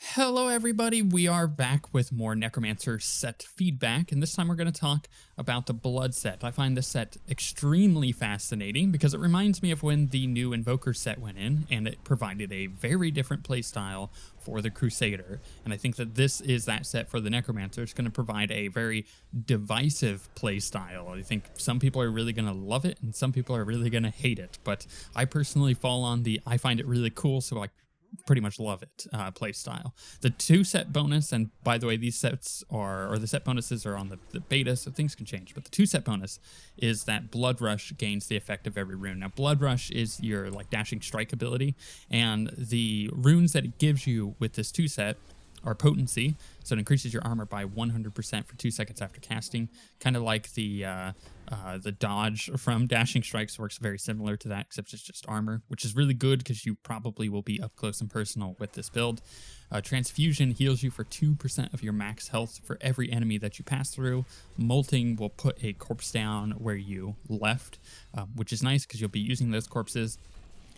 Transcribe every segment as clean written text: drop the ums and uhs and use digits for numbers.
Hello everybody, we are back with more Necromancer set feedback, and this time we're going to talk about the Blood set. I find this set extremely fascinating because it reminds me of when the new Invoker set went in, and it provided a very different playstyle for the Crusader. And I think that this is that set for the Necromancer. It's going to provide a very divisive playstyle. I think some people are really going to love it, and some people are really going to hate it, but I personally fall on the I find it really cool, so I pretty much love it play style. The 2 set bonus, and by the way, these sets are, or the set bonuses are on the beta, so things can change, but the 2 set bonus is that Blood Rush gains the effect of every rune. Now, Blood Rush is your like dashing strike ability, and the runes that it gives you with this 2 set are potency, so it increases your armor by 100% for 2 seconds after casting, kind of like the dodge from dashing strikes works very similar to that, except it's just armor, which is really good because you probably will be up close and personal with this build. Transfusion heals you for 2% of your max health for every enemy that you pass through. Molting will put a corpse down where you left, which is nice because you'll be using those corpses.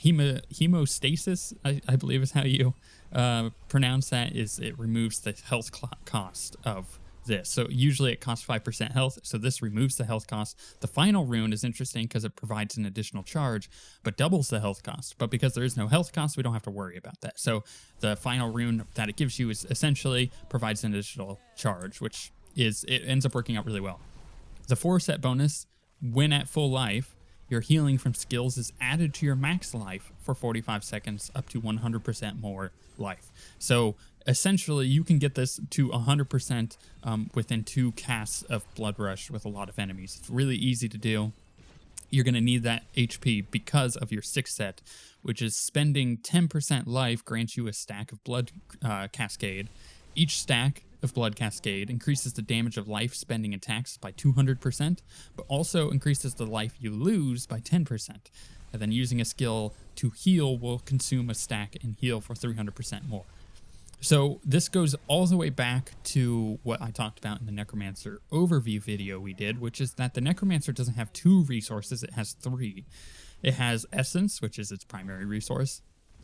Hemostasis, I believe is how you pronounce that, is it removes the health cost of this. So usually it costs 5% health, so this removes the health cost. The final rune is interesting because it provides an additional charge, but doubles the health cost. But because there is no health cost, we don't have to worry about that. So the final rune that it gives you is essentially provides an additional charge, which is, it ends up working out really well. The 4 set bonus, when at full life, your healing from skills is added to your max life for 45 seconds, up to 100% more life. So essentially, you can get this to 100% within 2 casts of Blood Rush with a lot of enemies. It's really easy to do. You're going to need that HP because of your 6 set, which is spending 10% life grants you a stack of Blood Cascade. Each stack of Blood Cascade increases the damage of life spending attacks by 200%, but also increases the life you lose by 10%. And then using a skill to heal will consume a stack and heal for 300% more. So this goes all the way back to what I talked about in the Necromancer overview video we did, which is that the Necromancer doesn't have 2 resources, it has 3. It has Essence, which is its primary resource,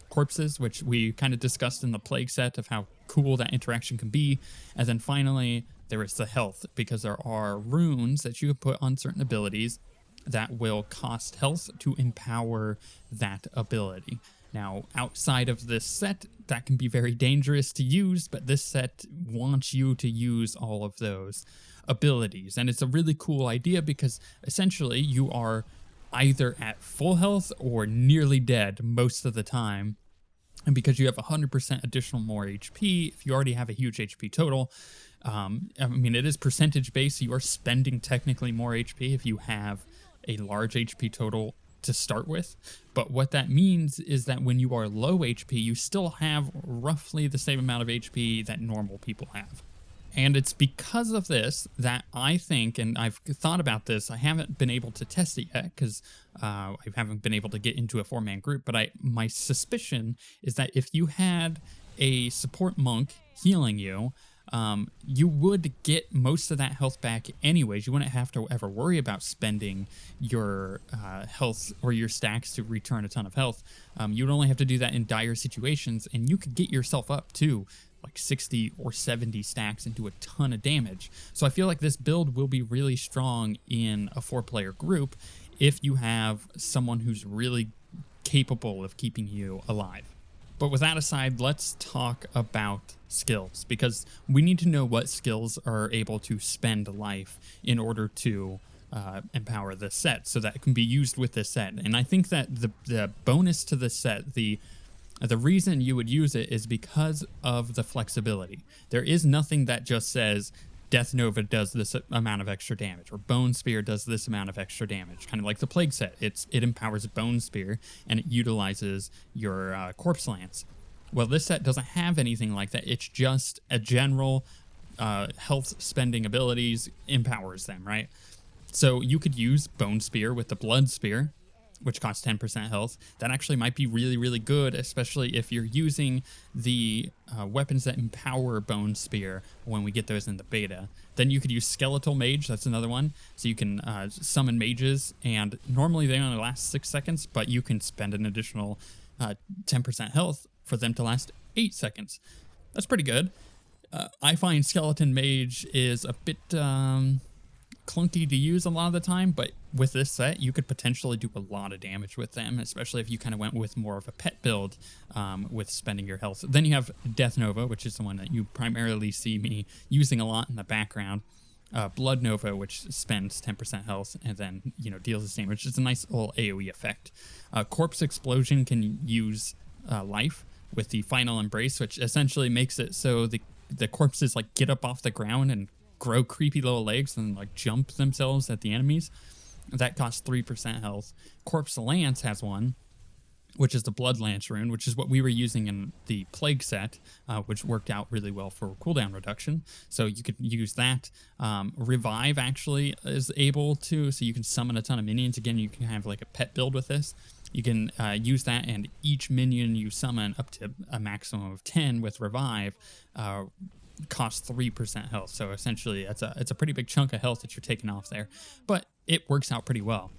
Corpses, which we kind of discussed in the Plague set of how cool that interaction can be, and then finally there is the health, because there are runes that you can put on certain abilities that will cost health to empower that ability. Now, outside of this set, that can be very dangerous to use, but this set wants you to use all of those abilities. And it's a really cool idea because essentially you are either at full health or nearly dead most of the time. And because you have 100% additional more HP, if you already have a huge HP total, I mean, it is percentage based, so you are spending technically more HP if you have a large HP total to start with. But what that means is that when you are low HP, you still have roughly the same amount of HP that normal people have. And it's because of this that I think, and I've thought about this, I haven't been able to test it yet because I haven't been able to get into a 4-man group, but my suspicion is that if you had a support monk healing you, you would get most of that health back anyways. You wouldn't have to ever worry about spending your health or your stacks to return a ton of health. You'd only have to do that in dire situations, and you could get yourself up to like 60 or 70 stacks and do a ton of damage. So I feel like this build will be really strong in a 4-player group if you have someone who's really capable of keeping you alive. But with that aside, let's talk about skills, because we need to know what skills are able to spend life in order to empower this set so that it can be used with this set. And I think that the bonus to this set, the reason you would use it is because of the flexibility. There is nothing that just says Death Nova does this amount of extra damage, or Bone Spear does this amount of extra damage, kind of like the Plague set. It empowers Bone Spear, and it utilizes your Corpse Lance. Well, this set doesn't have anything like that. It's just a general health spending abilities empowers them, right? So you could use Bone Spear with the Blood Spear, which costs 10% health. That actually might be really, really good, especially if you're using the weapons that empower Bone Spear when we get those in the beta. Then you could use Skeletal Mage, that's another one. So you can summon mages, and normally they only last 6 seconds, but you can spend an additional 10% health for them to last 8 seconds. That's pretty good. I find Skeleton Mage is a bit clunky to use a lot of the time, but with this set, you could potentially do a lot of damage with them, especially if you kind of went with more of a pet build with spending your health. Then you have Death Nova, which is the one that you primarily see me using a lot in the background. Blood Nova, which spends 10% health and then, you know, deals the same, which is a nice little AoE effect. Corpse Explosion can use life with the Final Embrace, which essentially makes it so the corpses like get up off the ground and grow creepy little legs and like jump themselves at the enemies. That costs 3% health. Corpse Lance has one, which is the Blood Lance rune, which is what we were using in the Plague set, which worked out really well for cooldown reduction. So you could use that. Revive actually is able to, so you can summon a ton of minions. Again, you can have like a pet build with this. You can use that, and each minion you summon up to a maximum of 10 with Revive costs 3% health. So essentially, it's a pretty big chunk of health that you're taking off there, but it works out pretty well.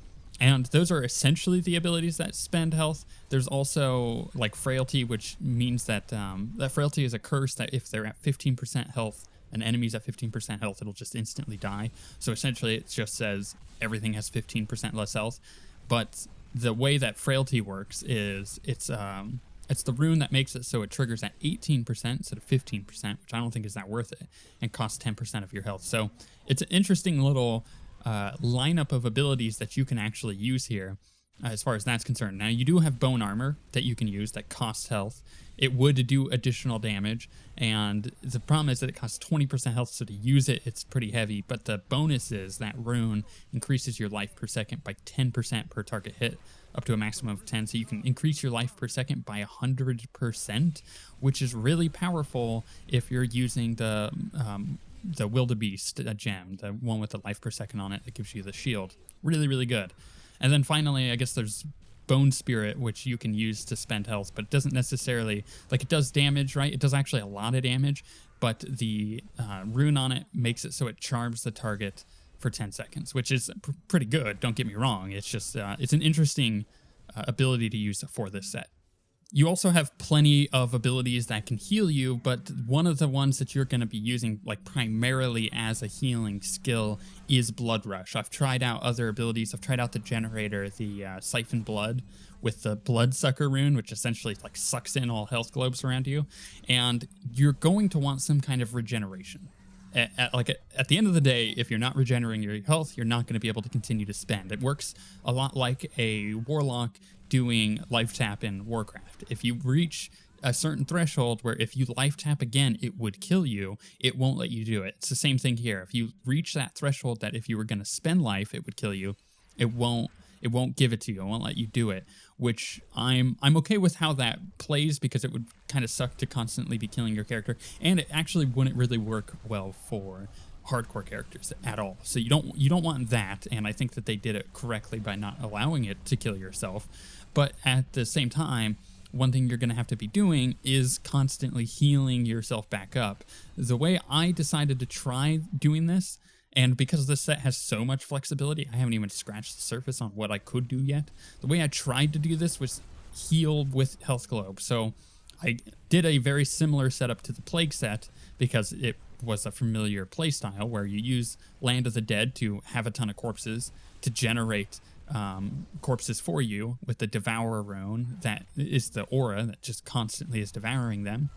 And those are essentially the abilities that spend health. There's also like Frailty, which means that that Frailty is a curse that if they're at 15% health, an enemy's at 15% health, it'll just instantly die. So essentially, it just says everything has 15% less health. But the way that Frailty works is it's the rune that makes it so it triggers at 18% instead of 15%, which I don't think is that worth it, and costs 10% of your health. So it's an interesting little lineup of abilities that you can actually use here as far as that's concerned. Now, you do have Bone Armor that you can use that costs health. It would do additional damage, and the problem is that it costs 20% health, so to use it, it's pretty heavy. But the bonus is that rune increases your life per second by 10% per target hit, up to a maximum of 10, so you can increase your life per second by 100%, which is really powerful if you're using the Wildebeest gem, the one with the life per second on it that gives you the shield. Really, really good. And then finally, I guess there's Bone Spirit, which you can use to spend health, but it doesn't necessarily, like, it does damage, right? It does actually a lot of damage, but the rune on it makes it so it charms the target for 10 seconds, which is pretty good, don't get me wrong. It's just, it's an interesting ability to use for this set. You also have plenty of abilities that can heal you, but one of the ones that you're going to be using like primarily as a healing skill is Blood Rush. I've tried out other abilities. I've tried out the Generator, the Siphon Blood with the Bloodsucker rune, which essentially like sucks in all health globes around you, and you're going to want some kind of regeneration. At the end of the day, if you're not regenerating your health, you're not going to be able to continue to spend. It works a lot like a Warlock doing life tap in Warcraft. If you reach a certain threshold where if you life tap again, it would kill you, it won't let you do it. It's the same thing here. If you reach that threshold that if you were going to spend life, it would kill you, it won't give it to you. It won't let you do it, which I'm okay with how that plays, because it would kind of suck to constantly be killing your character, and it actually wouldn't really work well for hardcore characters at all. So you don't want that, and I think that they did it correctly by not allowing it to kill yourself. But at the same time, one thing you're going to have to be doing is constantly healing yourself back up. The way I decided to try doing this, and because this set has so much flexibility, I haven't even scratched the surface on what I could do yet. The way I tried to do this was heal with health globe. So I did a very similar setup to the Plague set, because it was a familiar playstyle where you use Land of the Dead to have a ton of corpses to generate corpses for you with the Devourer rune that is the aura that just constantly is devouring them,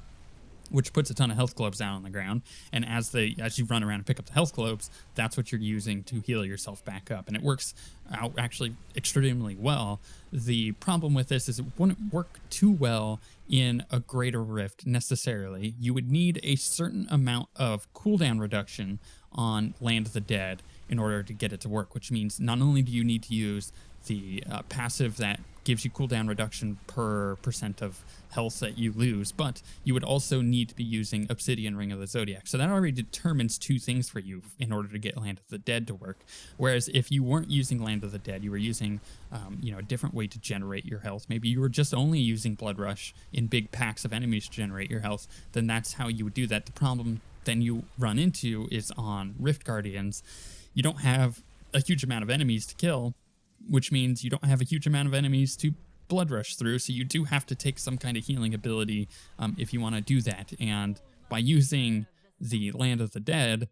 which puts a ton of health globes down on the ground. And as you run around and pick up the health globes, that's what you're using to heal yourself back up. And it works out actually extremely well. The problem with this is it wouldn't work too well in a Greater Rift necessarily. You would need a certain amount of cooldown reduction on Land of the Dead in order to get it to work, which means not only do you need to use the passive that gives you cooldown reduction per percent of health that you lose, but you would also need to be using Obsidian Ring of the Zodiac. So that already determines two things for you in order to get Land of the Dead to work. Whereas if you weren't using Land of the Dead, you were using a different way to generate your health. Maybe you were just only using Blood Rush in big packs of enemies to generate your health, then that's how you would do that. The problem then you run into is on Rift Guardians, you don't have a huge amount of enemies to kill, which means you don't have a huge amount of enemies to blood rush through, so you do have to take some kind of healing ability if you want to do that. And by using the Land of the Dead,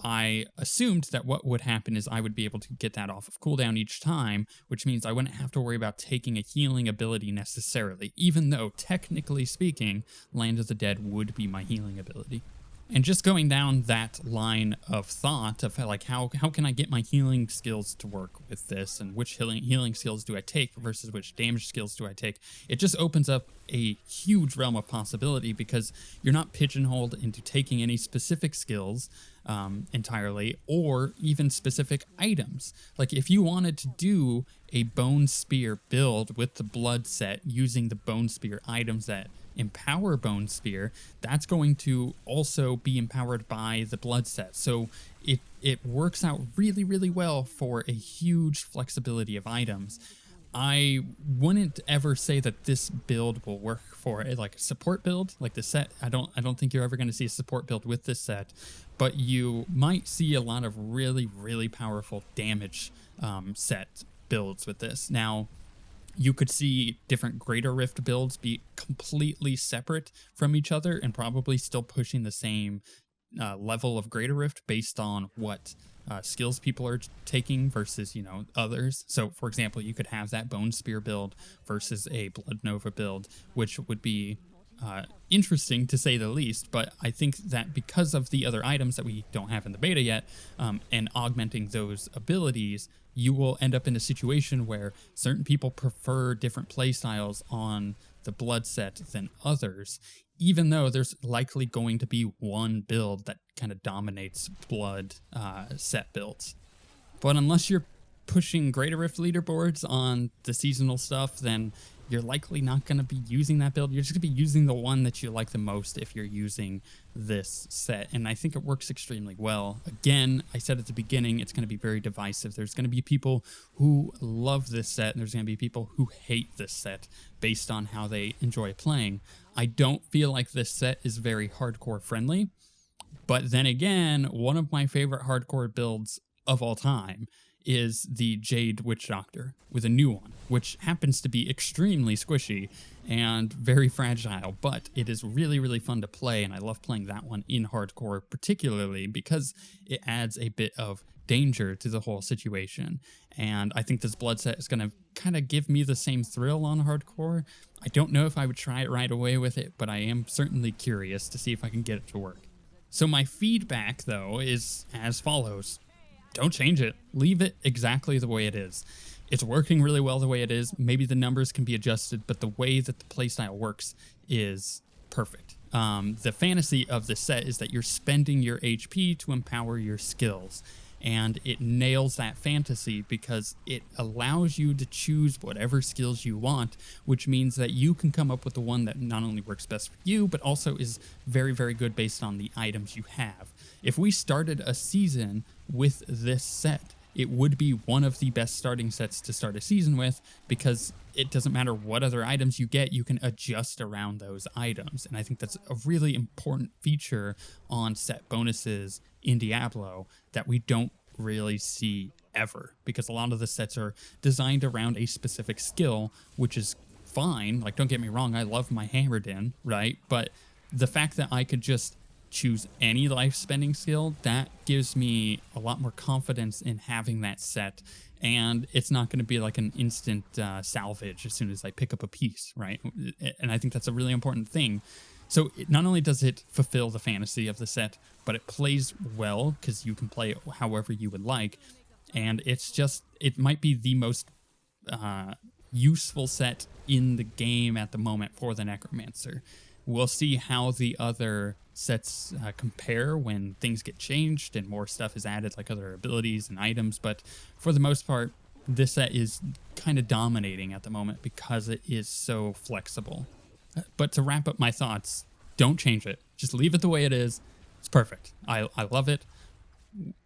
I assumed that what would happen is I would be able to get that off of cooldown each time, which means I wouldn't have to worry about taking a healing ability necessarily, even though technically speaking, Land of the Dead would be my healing ability. And just going down that line of thought of like how can I get my healing skills to work with this, and which healing skills do I take versus which damage skills do I take, it just opens up a huge realm of possibility, because you're not pigeonholed into taking any specific skills entirely, or even specific items. Like if you wanted to do a Bone Spear build with the Blood set using the Bone Spear items that empower Bone Spear, that's going to also be empowered by the Blood set. So it works out really, really well for a huge flexibility of items. I wouldn't ever say that this build will work for a support build like the set. I don't think you're ever going to see a support build with this set, but you might see a lot of really, really powerful damage set builds with this. Now, you could see different Greater Rift builds be completely separate from each other and probably still pushing the same level of Greater Rift based on what skills people are taking versus, others. So, for example, you could have that Bone Spear build versus a Blood Nova build, which would be interesting to say the least. But I think that because of the other items that we don't have in the beta yet, and augmenting those abilities, you will end up in a situation where certain people prefer different playstyles on the Blood set than others, even though there's likely going to be one build that kind of dominates Blood set builds. But unless you're pushing Greater Rift leaderboards on the seasonal stuff, then you're likely not going to be using that build. You're just going to be using the one that you like the most if you're using this set. And I think it works extremely well. Again, I said at the beginning, it's going to be very divisive. There's going to be people who love this set, and there's going to be people who hate this set based on how they enjoy playing. I don't feel like this set is very hardcore friendly. But then again, one of my favorite hardcore builds of all time is the Jade Witch Doctor with a new one, which happens to be extremely squishy and very fragile, but it is really, really fun to play, and I love playing that one in hardcore particularly because it adds a bit of danger to the whole situation. And I think this Blood set is going to kind of give me the same thrill on hardcore. I don't know if I would try it right away with it, but I am certainly curious to see if I can get it to work. So my feedback, though, is as follows. Don't change it. Leave it exactly the way it is. It's working really well the way it is. Maybe the numbers can be adjusted, but the way that the playstyle works is perfect. The fantasy of this set is that you're spending your HP to empower your skills, and it nails that fantasy because it allows you to choose whatever skills you want, which means that you can come up with the one that not only works best for you, but also is very, very good based on the items you have. If we started a season with this set, it would be one of the best starting sets to start a season with, because it doesn't matter what other items you get, you can adjust around those items. And I think that's a really important feature on set bonuses in Diablo that we don't really see ever, because a lot of the sets are designed around a specific skill, which is fine. Like, don't get me wrong, I love my Hammerden, right? But the fact that I could just choose any life spending skill, that gives me a lot more confidence in having that set, and it's not going to be like an instant salvage as soon as I pick up a piece, right? And I think that's a really important thing. So not only does it fulfill the fantasy of the set, but it plays well because you can play it however you would like, and it might be the most useful set in the game at the moment for the Necromancer. We'll see how the other sets compare when things get changed and more stuff is added, like other abilities and items. But for the most part, this set is kind of dominating at the moment because it is so flexible. But to wrap up my thoughts, don't change it. Just leave it the way it is. It's perfect. I love it.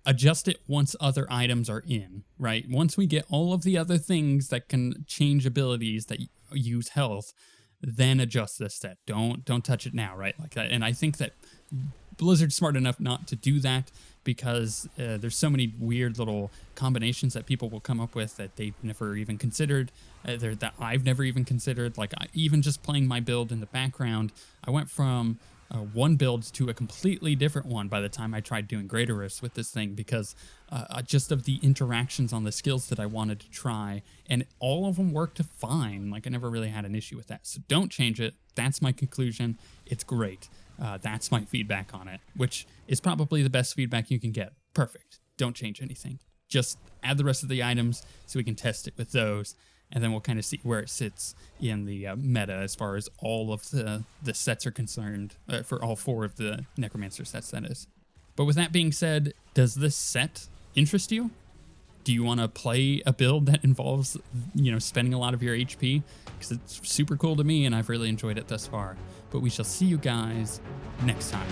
Adjust it once other items are in, right? Once we get all of the other things that can change abilities that use health, then adjust this set. Don't touch it now, right? Like that. And I think that Blizzard's smart enough not to do that because there's so many weird little combinations that people will come up with that they've never even considered, that I've never even considered. Like even just playing my build in the background, I went from one build to a completely different one by the time I tried doing Greater Rifts with this thing because just of the interactions on the skills that I wanted to try, and all of them worked fine. Like I never really had an issue with that. So don't change it. That's my conclusion. It's great. That's my feedback on it, which is probably the best feedback you can get. Perfect. Don't change anything. Just add the rest of the items so we can test it with those, and then we'll kind of see where it sits in the meta as far as all of the sets are concerned, for all 4 of the Necromancer sets, that is. But with that being said, does this set interest you? Do you want to play a build that involves, spending a lot of your HP? Because it's super cool to me, and I've really enjoyed it thus far. But we shall see you guys next time.